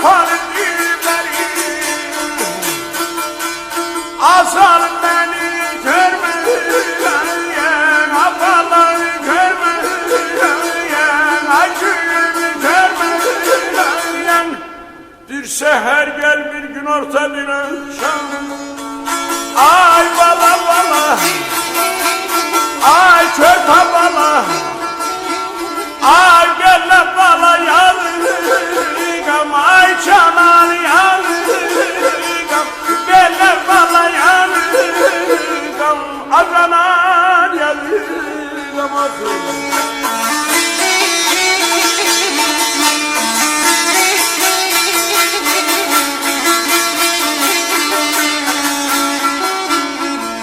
kopar düğümleri, azal beni görmeyen, abalar görmeyen, acıyı görmeyen. Bir seher gel bir gün orta bir akşam, ay bala bala, ay kör tabala, ay gelle bala yanıgam, ay canan yanıgam, gelle bala yanıgam, azanan yanıgam.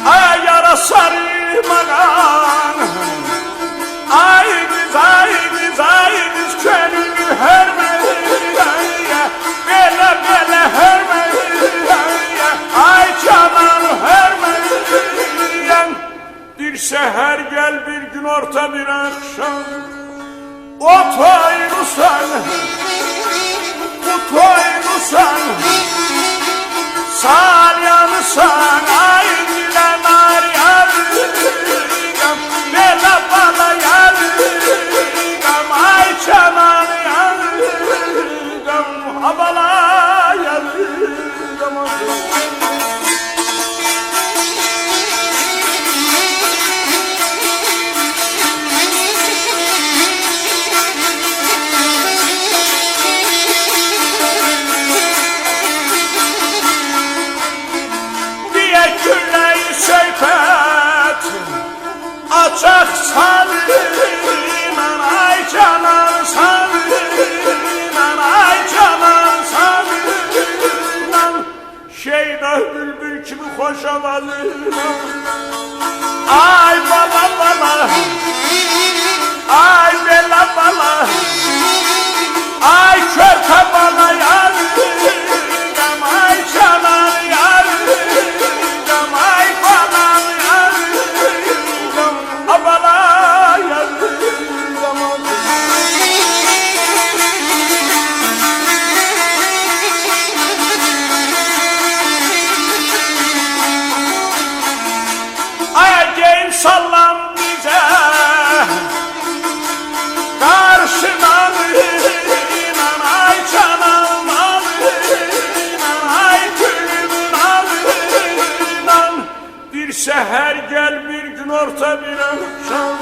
Ay yara sarılmadan, ay biz könlünü hörmeye, bele bele hörmeye, ay canan hörmeye. Bir seher gel bir gün orta bir akşam, otoynusan, utoynusan, salyanısan, ay dilenar yarıgam, bela bala yarıgam, ay canan yarıgam, abala yarıgam. Açak sarınan, ay canan sarınan, ay canan sarınan, şeyda bülbül kimi hoş havasına, ay bala bala, ay bela bala, ay kör tabala yarıgam, ay canan yarıgam, ay balam yarıgam, abala yarıgam. Ay genç sallam bize karşıdan, ay canım ay gülümün alından. Bir seher gel bir gün orta bir akşam,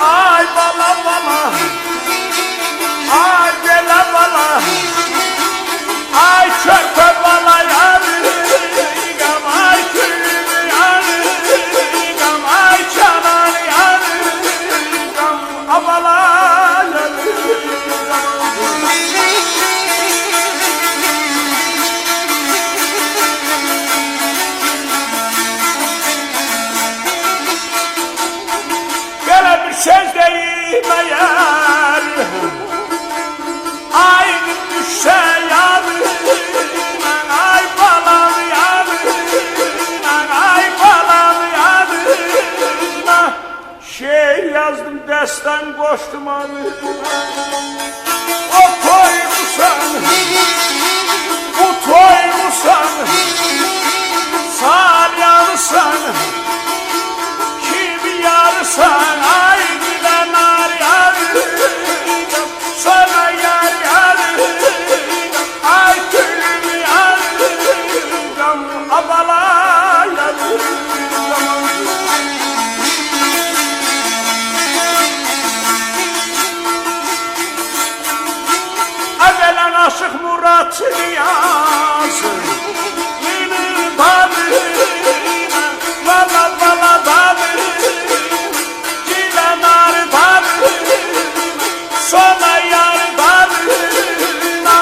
ay bala bala, ay bela bala, ay çöpe bala yarıgam, ay gülümün yarıgam, ay canan yarıgam, abala yarıgam. Böyle bir söz değil meğer, aynı düşse yanına, ay balam yanına, ay balam yanına. Şey yazdım destan koştum anına, o toymusan, bu toymusan, salyanısan, kimi yarısan, ay dilenar yarıgam, sana yar yarıgam, ay gülüm yarıgam, abala yarıgam. Evvelen aşık Murat Niyaz'ın yeni dalına, valla valla dalına, dilenar dalına, sonra yar dalına.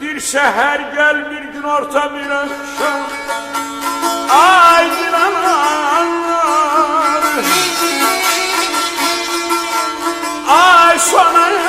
Bir seher gel bir gün orta bir akşam, ay dilenar, ay sonra